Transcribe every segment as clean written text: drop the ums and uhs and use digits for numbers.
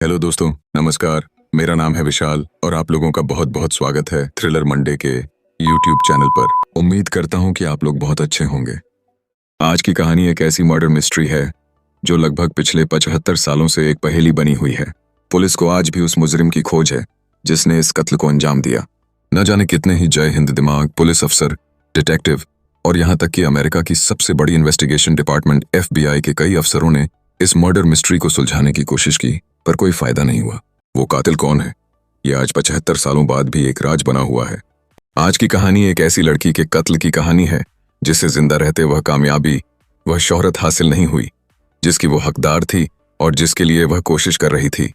Hello दोस्तों, नमस्कार। मेरा नाम है विशाल और आप लोगों का बहुत बहुत स्वागत है थ्रिलर मंडे के यूट्यूब चैनल पर। उम्मीद करता हूं कि आप लोग बहुत अच्छे होंगे। आज की कहानी एक ऐसी मर्डर मिस्ट्री है जो लगभग पिछले 75 सालों से एक पहेली बनी हुई है। पुलिस को आज भी उस मुजरिम की खोज है जिसने इस कत्ल को अंजाम दिया। न जाने कितने ही जय हिंद दिमाग, पुलिस अफसर, डिटेक्टिव और यहाँ तक कि अमेरिका की सबसे बड़ी इन्वेस्टिगेशन डिपार्टमेंट FBI के कई अफसरों ने इस मर्डर मिस्ट्री को सुलझाने की कोशिश की, पर कोई फायदा नहीं हुआ। वो कातिल कौन है, ये आज 75 सालों बाद भी एक राज बना हुआ है। आज की कहानी एक ऐसी लड़की के कत्ल की कहानी है जिससे जिंदा रहते वह कामयाबी, वह शोहरत हासिल नहीं हुई जिसकी वो हकदार थी और जिसके लिए वह कोशिश कर रही थी,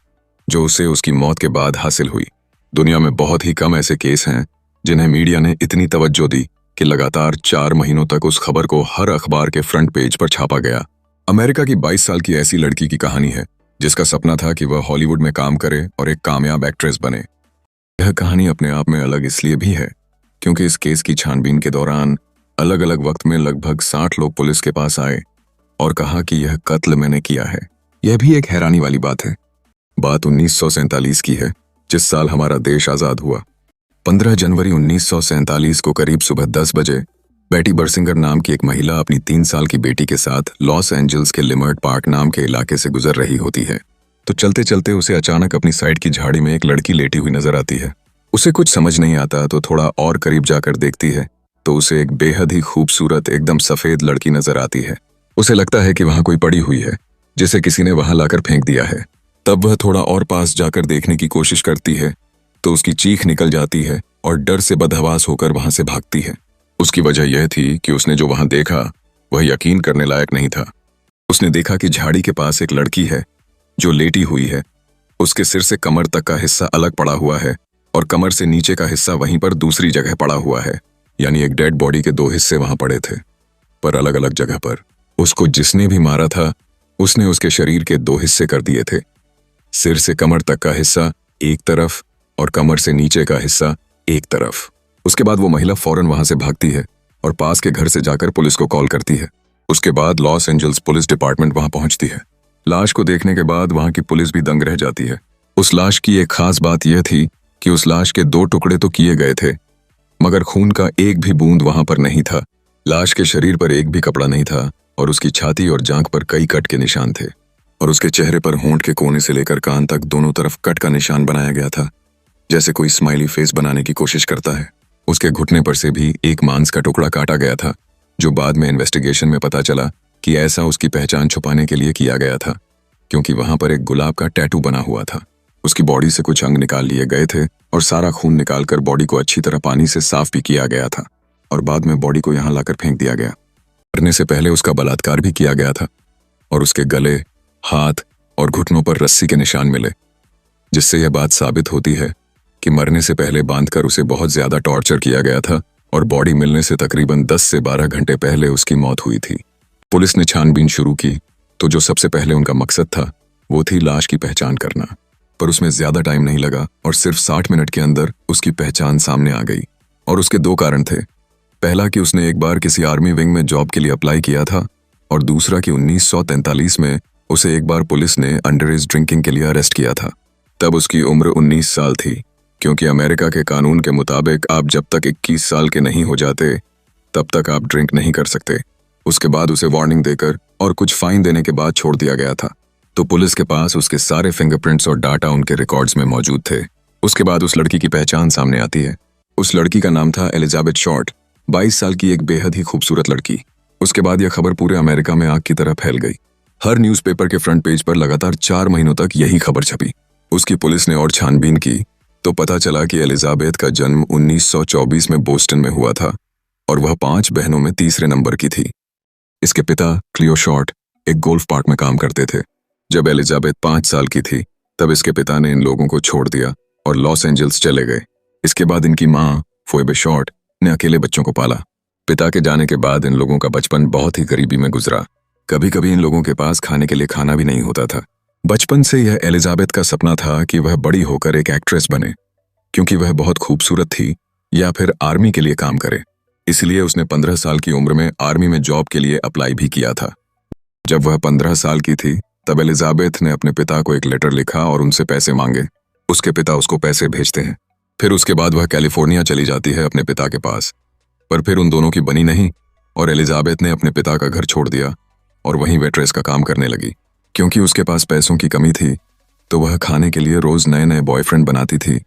जो उसे उसकी मौत के बाद हासिल हुई। दुनिया में बहुत ही कम ऐसे केस हैं जिन्हें मीडिया ने इतनी तवज्जो दी कि लगातार 4 महीनों तक उस खबर को हर अखबार के फ्रंट पेज पर छापा गया। अमेरिका की 22 साल की ऐसी लड़की की कहानी है जिसका सपना था कि वह हॉलीवुड में काम करे और एक कामयाब एक्ट्रेस बने। यह कहानी अपने आप में अलग इसलिए भी है क्योंकि इस केस की छानबीन के दौरान अलग अलग वक्त में लगभग 60 लोग पुलिस के पास आए और कहा कि यह कत्ल मैंने किया है। यह भी एक हैरानी वाली बात है। बात 1947 की है, जिस साल हमारा देश आजाद हुआ। 15 जनवरी 1947 को करीब सुबह 10 बजे बेटी बर्सिंगर नाम की एक महिला अपनी 3 साल की बेटी के साथ लॉस एंजल्स के लिमर्ट पार्क नाम के इलाके से गुजर रही होती है तो चलते चलते उसे अचानक अपनी साइड की झाड़ी में एक लड़की लेटी हुई नजर आती है। उसे कुछ समझ नहीं आता तो थोड़ा और करीब जाकर देखती है तो उसे एक बेहद ही खूबसूरत एकदम सफेद लड़की नजर आती है। उसे लगता है कि वहां कोई पड़ी हुई है जिसे किसी ने वहां लाकर फेंक दिया है। तब वह थोड़ा और पास जाकर देखने की कोशिश करती है तो उसकी चीख निकल जाती है और डर से बदहवास होकर वहां से भागती है। उसकी वजह यह थी कि उसने जो वहां देखा वह यकीन करने लायक नहीं था। उसने देखा कि झाड़ी के पास एक लड़की है जो लेटी हुई है। उसके सिर से कमर तक का हिस्सा अलग पड़ा हुआ है और कमर से नीचे का हिस्सा वहीं पर दूसरी जगह पड़ा हुआ है, यानी एक डेड बॉडी के 2 हिस्से वहां पड़े थे, पर अलग अलग जगह पर। उसको जिसने भी मारा था उसने उसके शरीर के 2 हिस्से कर दिए थे। सिर से कमर तक का हिस्सा एक तरफ और कमर से नीचे का हिस्सा एक तरफ। उसके बाद वो महिला फौरन वहां से भागती है और पास के घर से जाकर पुलिस को कॉल करती है। उसके बाद लॉस एंजल्स पुलिस डिपार्टमेंट वहां पहुंचती है। लाश को देखने के बाद वहां की पुलिस भी दंग रह जाती है। उस लाश की एक खास बात यह थी कि उस लाश के 2 टुकड़े तो किए गए थे मगर खून का एक भी बूंद वहां पर नहीं था। लाश के शरीर पर एक भी कपड़ा नहीं था और उसकी छाती और जांघ पर कई कट के निशान थे और उसके चेहरे पर होंठ के कोने से लेकर कान तक दोनों तरफ कट का निशान बनाया गया था, जैसे कोई स्माइली फेस बनाने की कोशिश करता है। उसके घुटने पर से भी एक मांस का टुकड़ा काटा गया था, जो बाद में इन्वेस्टिगेशन में पता चला कि ऐसा उसकी पहचान छुपाने के लिए किया गया था क्योंकि वहां पर एक गुलाब का टैटू बना हुआ था। उसकी बॉडी से कुछ अंग निकाल लिए गए थे और सारा खून निकालकर बॉडी को अच्छी तरह पानी से साफ भी किया गया था और बाद में बॉडी को यहाँ लाकर फेंक दिया गया। मरने से पहले उसका बलात्कार भी किया गया था और उसके गले, हाथ और घुटनों पर रस्सी के निशान मिले, जिससे यह बात साबित होती है कि मरने से पहले बांधकर उसे बहुत ज्यादा टॉर्चर किया गया था और बॉडी मिलने से तकरीबन 10 से 12 घंटे पहले उसकी मौत हुई थी। पुलिस ने छानबीन शुरू की तो जो सबसे पहले उनका मकसद था वो थी लाश की पहचान करना, पर उसमें ज्यादा टाइम नहीं लगा और सिर्फ 60 मिनट के अंदर उसकी पहचान सामने आ गई। और उसके 2 कारण थे। पहला कि उसने एक बार किसी आर्मी विंग में जॉब के लिए अप्लाई किया था और दूसरा कि 1943 में उसे एक बार पुलिस ने अंडर एज ड्रिंकिंग के लिए अरेस्ट किया था। तब उसकी उम्र 19 साल थी, क्योंकि अमेरिका के कानून के मुताबिक आप जब तक 21 साल के नहीं हो जाते तब तक आप ड्रिंक नहीं कर सकते। उसके बाद उसे वार्निंग देकर और कुछ फाइन देने के बाद छोड़ दिया गया था। तो पुलिस के पास उसके सारे फिंगरप्रिंट्स और डाटा उनके रिकॉर्ड्स में मौजूद थे। उसके बाद उस लड़की की पहचान सामने आती है। उस लड़की का नाम था एलिजाबेथ शॉर्ट, 22 साल की एक बेहद ही खूबसूरत लड़की। उसके बाद यह खबर पूरे अमेरिका में आग की तरह फैल गई। हर न्यूज़पेपर के फ्रंट पेज पर लगातार 4 महीनों तक यही खबर छपी। उसकी पुलिस ने और छानबीन की तो पता चला कि एलिजाबेथ का जन्म 1924 में बोस्टन में हुआ था और वह 5 बहनों में तीसरे नंबर की थी। इसके पिता क्लियो शॉर्ट एक गोल्फ पार्क में काम करते थे। जब एलिजाबेथ 5 साल की थी तब इसके पिता ने इन लोगों को छोड़ दिया और लॉस एंजल्स चले गए। इसके बाद इनकी माँ फोएबे शॉर्ट ने अकेले बच्चों को पाला। पिता के जाने के बाद इन लोगों का बचपन बहुत ही गरीबी में गुजरा। कभी कभी इन लोगों के पास खाने के लिए खाना भी नहीं होता था। बचपन से यह एलिजाबेथ का सपना था कि वह बड़ी होकर एक एक्ट्रेस बने, क्योंकि वह बहुत खूबसूरत थी, या फिर आर्मी के लिए काम करे। इसलिए उसने 15 साल की उम्र में आर्मी में जॉब के लिए अप्लाई भी किया था। जब वह 15 साल की थी तब एलिजाबेथ ने अपने पिता को एक लेटर लिखा और उनसे पैसे मांगे। उसके पिता उसको पैसे भेजते हैं। फिर उसके बाद वह कैलिफोर्निया चली जाती है अपने पिता के पास। पर फिर उन दोनों की बनी नहीं और एलिजाबेथ ने अपने पिता का घर छोड़ दिया और वहीं वेट्रेस का काम करने लगी। क्योंकि उसके पास पैसों की कमी थी तो वह खाने के लिए रोज नए नए बॉयफ्रेंड बनाती थी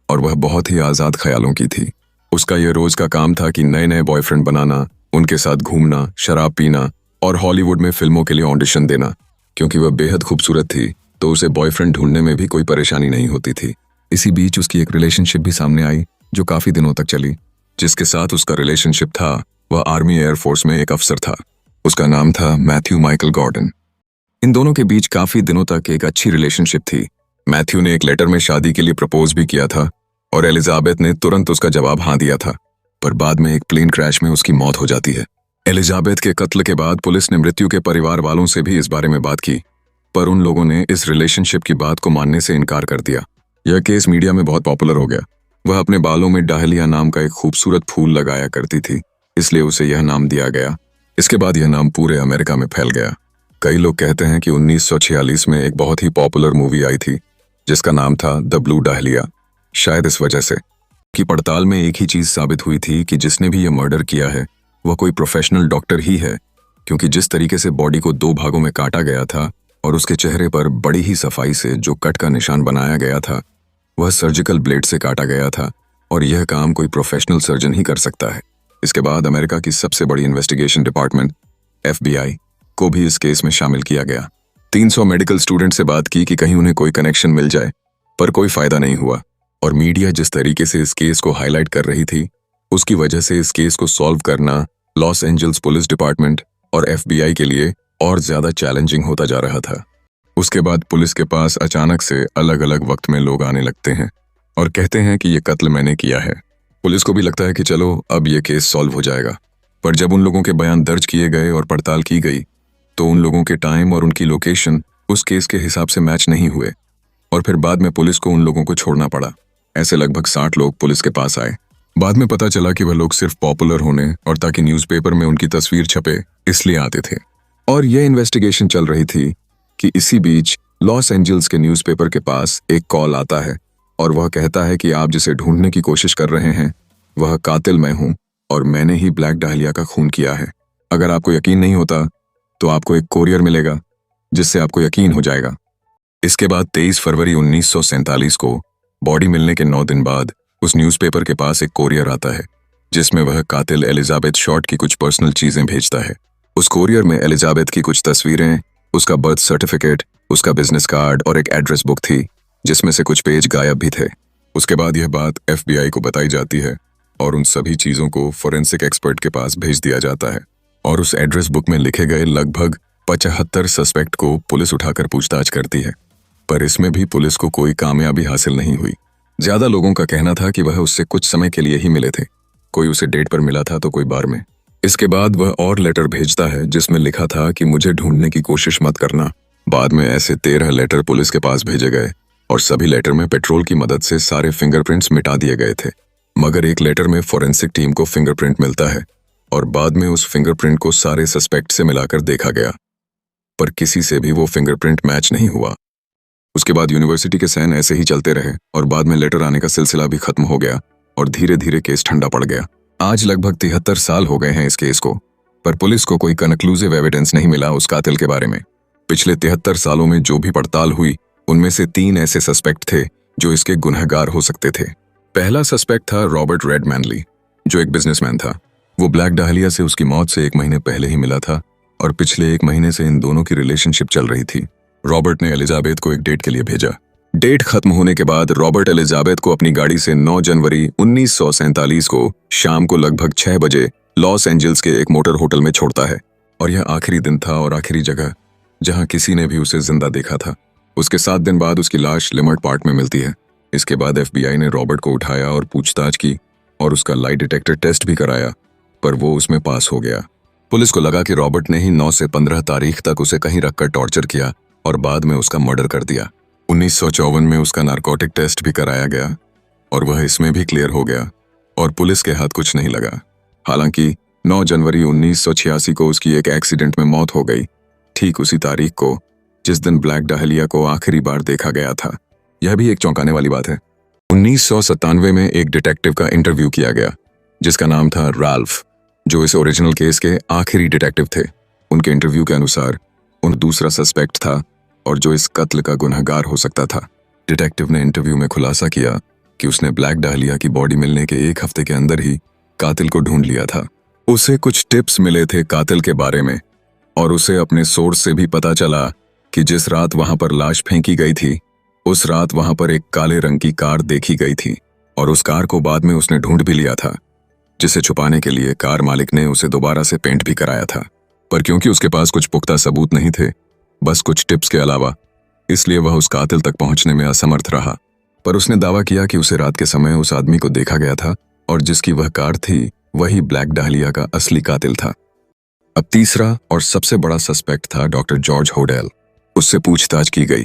और वह बहुत ही आज़ाद ख्यालों की थी। उसका यह रोज का काम था कि नए नए बॉयफ्रेंड बनाना, उनके साथ घूमना, शराब पीना और हॉलीवुड में फिल्मों के लिए ऑडिशन देना। क्योंकि वह बेहद खूबसूरत थी तो उसे बॉयफ्रेंड ढूंढने में भी कोई परेशानी नहीं होती थी। इसी बीच उसकी एक रिलेशनशिप भी सामने आई जो काफी दिनों तक चली। जिसके साथ उसका रिलेशनशिप था वह आर्मी एयरफोर्स में एक अफसर था। उसका नाम था मैथ्यू माइकल गॉर्डन। इन दोनों के बीच काफी दिनों तक एक अच्छी रिलेशनशिप थी। मैथ्यू ने एक लेटर में शादी के लिए प्रपोज भी किया था और एलिजाबेथ ने तुरंत उसका जवाब हाँ दिया था। पर बाद में एक प्लेन क्रैश में उसकी मौत हो जाती है। एलिजाबेथ के कत्ल के बाद पुलिस ने मृत्यु के परिवार वालों से भी इस बारे में बात की, पर उन लोगों ने इस रिलेशनशिप की बात को मानने से इनकार कर दिया। यह केस मीडिया में बहुत पॉपुलर हो गया। वह अपने बालों में डाहलिया नाम का एक खूबसूरत फूल लगाया करती थी, इसलिए उसे यह नाम दिया गया। इसके बाद यह नाम पूरे अमेरिका में फैल गया। कई लोग कहते हैं कि 1946 में एक बहुत ही पॉपुलर मूवी आई थी जिसका नाम था द ब्लू डाहलिया। शायद इस वजह से कि पड़ताल में एक ही चीज साबित हुई थी कि जिसने भी यह मर्डर किया है वह कोई प्रोफेशनल डॉक्टर ही है। क्योंकि जिस तरीके से बॉडी को 2 भागों में काटा गया था और उसके चेहरे पर बड़ी ही सफाई से जो कट का निशान बनाया गया था वह सर्जिकल ब्लेड से काटा गया था और यह काम कोई प्रोफेशनल सर्जन ही कर सकता है। इसके बाद अमेरिका की सबसे बड़ी इन्वेस्टिगेशन डिपार्टमेंट FBI को भी इस केस में शामिल किया गया। 300 मेडिकल स्टूडेंट से बात की कि कहीं उन्हें कोई कनेक्शन मिल जाए, पर कोई फायदा नहीं हुआ। और मीडिया जिस तरीके से इस केस को हाईलाइट कर रही थी उसकी वजह से इस केस को सॉल्व करना लॉस एंजल्स पुलिस डिपार्टमेंट और FBI के लिए और ज्यादा चैलेंजिंग होता जा रहा था। उसके बाद पुलिस के पास अचानक से अलग अलग वक्त में लोग आने लगते हैं और कहते हैं कि ये कत्ल मैंने किया है। पुलिस को भी लगता है कि चलो अब ये केस सॉल्व हो जाएगा। पर जब उन लोगों के बयान दर्ज किए गए और पड़ताल की गई तो उन लोगों के टाइम और उनकी लोकेशन उस केस के हिसाब से मैच नहीं हुए और फिर बाद में पुलिस को उन लोगों को छोड़ना पड़ा। ऐसे लगभग 60 लोग पुलिस के पास आए। बाद में पता चला कि वह लोग सिर्फ पॉपुलर होने और ताकि न्यूज़पेपर में उनकी तस्वीर छपे इसलिए आते थे। और यह इन्वेस्टिगेशन चल रही थी कि इसी बीच लॉस एंजल्स के न्यूज़पेपर के पास एक कॉल आता है और वह कहता है कि आप जिसे ढूंढने की कोशिश कर रहे हैं वह कातिल मैं हूं और मैंने ही ब्लैक डाहलिया का खून किया है। अगर आपको यकीन नहीं होता तो आपको एक कोरियर मिलेगा जिससे आपको यकीन हो जाएगा। इसके बाद 23 फरवरी 1947 को बॉडी मिलने के 9 दिन बाद उस न्यूज़पेपर के पास एक कोरियर आता है जिसमें वह कातिल एलिजाबेथ शॉर्ट की कुछ पर्सनल चीजें भेजता है। उस कोरियर में एलिजाबेथ की कुछ तस्वीरें, उसका बर्थ सर्टिफिकेट, उसका बिजनेस कार्ड और एक एड्रेस बुक थी जिसमें से कुछ पेज गायब भी थे। उसके बाद यह बात FBI को बताई जाती है और उन सभी चीजों को फोरेंसिक एक्सपर्ट के पास भेज दिया जाता है और उस एड्रेस बुक में लिखे गए लगभग 75 सस्पेक्ट को पुलिस उठाकर पूछताछ करती है। पर इसमें भी पुलिस को कोई कामयाबी हासिल नहीं हुई। ज्यादा लोगों का कहना था कि वह उससे कुछ समय के लिए ही मिले थे, कोई उसे डेट पर मिला था तो कोई बार में। इसके बाद वह और लेटर भेजता है जिसमें लिखा था कि मुझे ढूंढने की कोशिश मत करना। बाद में ऐसे 13 लेटर पुलिस के पास भेजे गए और सभी लेटर में पेट्रोल की मदद से सारे फिंगरप्रिंट्स मिटा दिए गए थे। मगर एक लेटर में फोरेंसिक टीम को फिंगरप्रिंट मिलता है और बाद में उस फिंगरप्रिंट को सारे सस्पेक्ट से मिलाकर देखा गया, पर किसी से भी वो फिंगरप्रिंट मैच नहीं हुआ। उसके बाद यूनिवर्सिटी के सैन ऐसे ही चलते रहे और बाद में लेटर आने का सिलसिला भी खत्म हो गया और धीरे धीरे केस ठंडा पड़ गया। आज लगभग 73 साल हो गए हैं इस केस को, पर पुलिस को कोई कनक्लूसिव एविडेंस नहीं मिला उस कातिल के बारे में। पिछले 73 सालों में जो भी पड़ताल हुई उनमें से 3 ऐसे सस्पेक्ट थे जो इसके गुनहगार हो सकते थे। पहला सस्पेक्ट था रॉबर्ट रेडमैनली, जो एक बिजनेसमैन था। वो ब्लैक डाहलिया से उसकी मौत से 1 महीने पहले ही मिला था और पिछले 1 महीने से इन दोनों की रिलेशनशिप चल रही थी। रॉबर्ट ने एलिजाबेथ को एक डेट के लिए भेजा। डेट खत्म होने के बाद रॉबर्ट एलिजाबेथ को अपनी गाड़ी से 9 जनवरी 1947 को शाम को लगभग 6 बजे लॉस एंजल्स के एक मोटर होटल में छोड़ता है और यह आखिरी दिन था और आखिरी जगह जहां किसी ने भी उसे जिंदा देखा था। उसके 7 दिन बाद उसकी लाश लिमर्ट पार्क में मिलती है। इसके बाद FBI ने रॉबर्ट को उठाया और पूछताछ की और उसका लाई डिटेक्टर टेस्ट भी कराया, पर वो उसमें पास हो गया। पुलिस को लगा कि रॉबर्ट ने ही 9 से 15 तारीख तक उसे कहीं रखकर टॉर्चर किया और बाद में उसका मर्डर कर दिया। 1954 में उसका नारकोटिक टेस्ट भी कराया गया और वह इसमें भी क्लियर हो गया और पुलिस के हाथ कुछ नहीं लगा। हालांकि 9 जनवरी 1986 को उसकी एक एक्सीडेंट में मौत हो गई, ठीक उसी तारीख को जिस दिन ब्लैक डाहलिया को आखिरी बार देखा गया था। यह भी एक चौंकाने वाली बात है। 1997 में एक डिटेक्टिव का इंटरव्यू किया गया जिसका नाम था राल्फ, जो इस ओरिजिनल केस के आखिरी डिटेक्टिव थे। उनके इंटरव्यू के अनुसार उन दूसरा सस्पेक्ट था और जो इस कत्ल का गुनहगार हो सकता था। डिटेक्टिव ने इंटरव्यू में खुलासा किया कि उसने ब्लैक डाहलिया की बॉडी मिलने के एक हफ्ते के अंदर ही कातिल को ढूंढ लिया था। उसे कुछ टिप्स मिले थे कातिल के बारे में और उसे अपने सोर्स से भी पता चला कि जिस रात वहां पर लाश फेंकी गई थी उस रात वहां पर एक काले रंग की कार देखी गई थी और उस कार को बाद में उसने ढूंढ भी लिया था, जिसे छुपाने के लिए कार मालिक ने उसे दोबारा से पेंट भी कराया था। पर क्योंकि उसके पास कुछ पुख्ता सबूत नहीं थे, बस कुछ टिप्स के अलावा, इसलिए वह उस कातिल तक पहुंचने में असमर्थ रहा। पर उसने दावा किया कि उसे रात के समय उस आदमी को देखा गया था और जिसकी वह कार थी वही ब्लैक डाहलिया का असली कातिल था। अब तीसरा और सबसे बड़ा सस्पेक्ट था डॉक्टर जॉर्ज होडेल। उससे पूछताछ की गई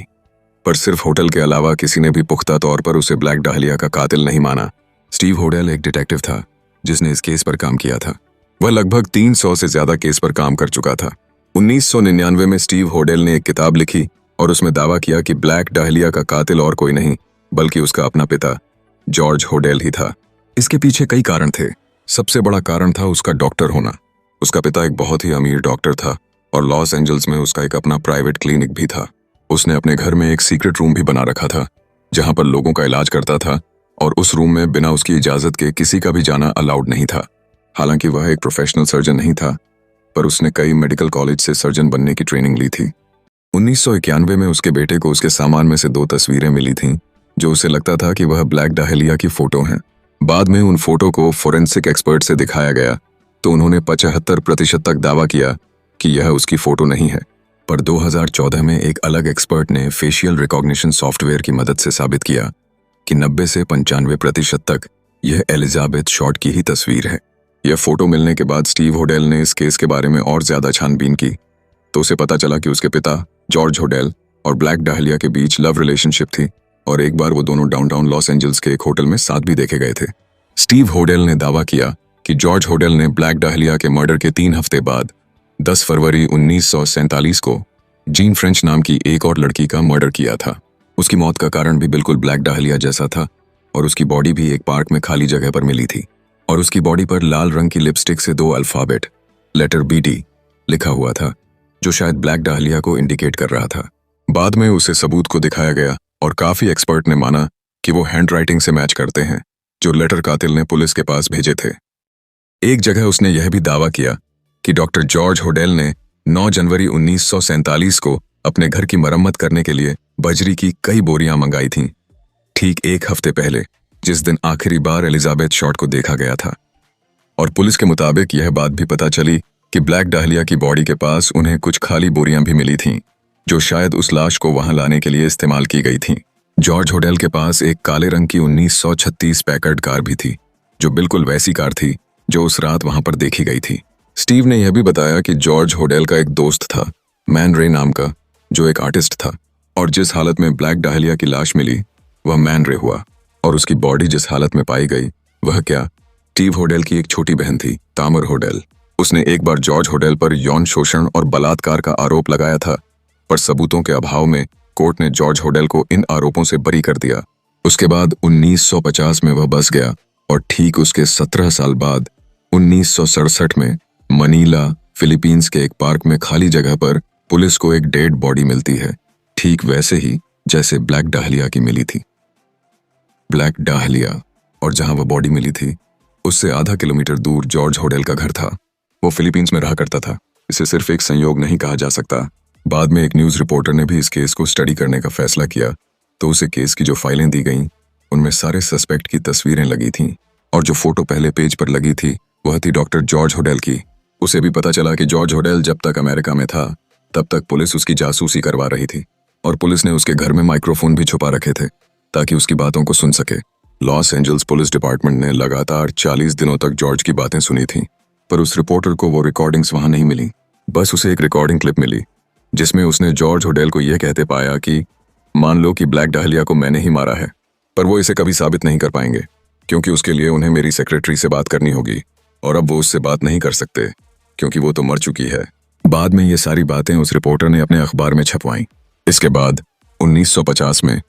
पर सिर्फ होटल के अलावा किसी ने भी पुख्ता तौर पर उसे ब्लैक डाहलिया का कातिल नहीं माना। स्टीव होडेल एक डिटेक्टिव था जिसने इस केस पर काम किया था। वह लगभग 300 से ज्यादा केस पर काम कर चुका था। 1999 में स्टीव होडेल ने एक किताब लिखी और उसमें दावा किया कि ब्लैक डाहलिया का कातिल और कोई नहीं बल्कि उसका अपना पिता जॉर्ज होडेल ही था। इसके पीछे कई कारण थे। सबसे बड़ा कारण था उसका डॉक्टर होना। उसका पिता एक बहुत ही अमीर डॉक्टर था और लॉस एंजल्स में उसका एक अपना प्राइवेट क्लिनिक भी था। उसने अपने घर में एक सीक्रेट रूम भी बना रखा था जहां पर लोगों का इलाज करता था और उस रूम में बिना उसकी इजाजत के किसी का भी जाना अलाउड नहीं था। हालांकि वह एक प्रोफेशनल सर्जन नहीं था, पर उसने कई मेडिकल कॉलेज से सर्जन बनने की ट्रेनिंग ली थी। 1991 में उसके बेटे को उसके सामान में से 2 तस्वीरें मिली थीं जो उसे लगता था कि वह ब्लैक डाहलिया की फोटो हैं। बाद में उन फोटो को फोरेंसिक एक्सपर्ट से दिखाया गया तो उन्होंने 75% तक दावा किया कि यह उसकी फोटो नहीं है। पर 2014 में एक अलग एक्सपर्ट ने फेशियल रिकॉग्निशन सॉफ्टवेयर की मदद से साबित किया कि 90 से 95% तक यह एलिजाबेथ शॉर्ट की ही तस्वीर है। यह फोटो मिलने के बाद स्टीव होडेल ने इस केस के बारे में और ज्यादा छानबीन की तो उसे पता चला कि उसके पिता जॉर्ज होडेल और ब्लैक डाहलिया के बीच लव रिलेशनशिप थी और एक बार वो दोनों डाउनटाउन लॉस एंजल्स के एक होटल में साथ भी देखे गए थे। स्टीव होडेल ने दावा किया कि जॉर्ज होडेल ने ब्लैक डाहलिया के मर्डर के 3 हफ्ते बाद 10 फरवरी 1947 को जीन फ्रेंच नाम की एक और लड़की का मर्डर किया था। उसकी मौत का कारण भी बिल्कुल ब्लैक डाहलिया जैसा था और उसकी बॉडी भी एक पार्क में खाली जगह पर मिली थी और उसकी बॉडी पर लाल रंग की लिपस्टिक से 2 अल्फाबेट लेटर BD लिखा हुआ था जो शायद ब्लैक डाहलिया को इंडिकेट कर रहा था। बाद में उसे सबूत को दिखाया गया और काफी एक्सपर्ट ने माना कि वो हैंडराइटिंग से मैच करते हैं जो लेटर कातिल ने पुलिस के पास भेजे थे। एक जगह उसने यह भी दावा किया कि डॉक्टर जॉर्ज होडेल ने 9 जनवरी 1947 को अपने घर की मरम्मत करने के लिए बजरी की कई बोरियां मंगाई थीं, ठीक 1 हफ्ते पहले जिस दिन आखिरी बार एलिजाबेथ शॉर्ट को देखा गया था। और पुलिस के मुताबिक यह बात भी पता चली कि ब्लैक डाहलिया की बॉडी के पास उन्हें कुछ खाली बोरियां भी मिली थीं जो शायद उस लाश को वहां लाने के लिए इस्तेमाल की गई थीं। जॉर्ज होडेल के पास एक काले रंग की 1936 पैकर्ड कार भी थी जो बिल्कुल वैसी कार थी जो उस रात वहां पर देखी गई थी। स्टीव ने यह भी बताया कि जॉर्ज होडेल का एक दोस्त था मैन रे नाम का जो एक आर्टिस्ट था और जिस हालत में ब्लैक डाहलिया की लाश मिली वह मैन रे हुआ और उसकी बॉडी जिस हालत में पाई गई वह क्या स्टीव होडेल की एक छोटी बहन थी तामर होडेल। उसने एक बार जॉर्ज होडेल पर यौन शोषण और बलात्कार का आरोप लगाया था पर सबूतों के अभाव में कोर्ट ने जॉर्ज होडेल को इन आरोपों से बरी कर दिया। उसके बाद 1950 में वह बस गया और ठीक उसके 17 साल बाद 1967 में मनीला फिलीपींस के एक पार्क में खाली जगह पर पुलिस को एक डेड बॉडी मिलती है, ठीक वैसे ही जैसे ब्लैक डाहलिया की मिली थी। ब्लैक डाहलिया और जहां वह बॉडी मिली थी उससे आधा किलोमीटर दूर जॉर्ज होडेल का घर था। वो फिलीपींस में रहा करता था। इसे सिर्फ एक संयोग नहीं कहा जा सकता। बाद में एक न्यूज रिपोर्टर ने भी इस केस को स्टडी करने का फैसला किया तो उसे केस की जो फाइलें दी गईं उनमें सारे सस्पेक्ट की तस्वीरें लगी थीं और जो फोटो पहले पेज पर लगी थी वह थी डॉक्टर जॉर्ज होडेल की। उसे भी पता चला कि जॉर्ज होडेल जब तक अमेरिका में था तब तक पुलिस उसकी जासूसी करवा रही थी और पुलिस ने उसके घर में माइक्रोफोन भी छुपा रखे थे ताकि उसकी बातों को सुन सके। लॉस एंजल्स पुलिस डिपार्टमेंट ने लगातार 40 दिनों तक जॉर्ज की बातें सुनी थीं पर उस रिपोर्टर को वो रिकॉर्डिंग्स वहां नहीं मिली। बस उसे एक रिकॉर्डिंग क्लिप मिली जिसमें उसने जॉर्ज होडेल को यह कहते पाया कि मान लो कि ब्लैक डाहलिया को मैंने ही मारा है, पर वो इसे कभी साबित नहीं कर पाएंगे क्योंकि उसके लिए उन्हें मेरी सेक्रेटरी से बात करनी होगी और अब वो उससे बात नहीं कर सकते क्योंकि वो तो मर चुकी है। बाद में ये सारी बातें उस रिपोर्टर ने अपने अखबार में छपवाईं इसके बाद 1950 में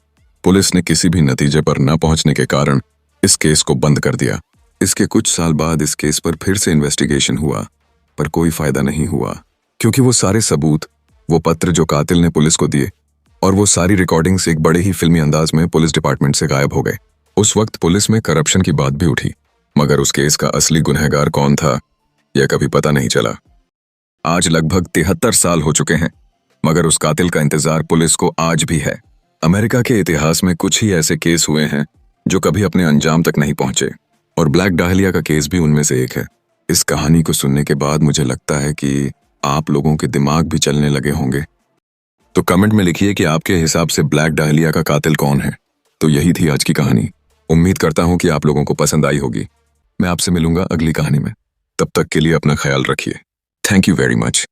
पुलिस ने किसी भी नतीजे पर न पहुंचने के कारण इस केस को बंद कर दिया। इसके कुछ साल बाद इस केस पर फिर से इन्वेस्टिगेशन हुआ, पर कोई फायदा नहीं हुआ, क्योंकि वो सारे सबूत, वो पत्र जो कातिल ने पुलिस को दिए और वो सारी रिकॉर्डिंग्स एक बड़े ही फिल्मी अंदाज में पुलिस डिपार्टमेंट से गायब हो गए। उस वक्त पुलिस में करप्शन की बात भी उठी, मगर उस केस का असली गुनहगार कौन था यह कभी पता नहीं चला। आज लगभग 73 साल हो चुके हैं, मगर उस कातिल का इंतजार पुलिस को आज भी है। अमेरिका के इतिहास में कुछ ही ऐसे केस हुए हैं जो कभी अपने अंजाम तक नहीं पहुंचे, और ब्लैक डाहलिया का केस भी उनमें से एक है। इस कहानी को सुनने के बाद मुझे लगता है कि आप लोगों के दिमाग भी चलने लगे होंगे। तो कमेंट में लिखिए कि आपके हिसाब से ब्लैक डाहलिया का कातिल कौन है। तो यही थी आज की कहानी। उम्मीद करता हूं कि आप लोगों को पसंद आई होगी। मैं आपसे मिलूंगा अगली कहानी में। तब तक के लिए अपना ख्याल रखिए। Thank you very much.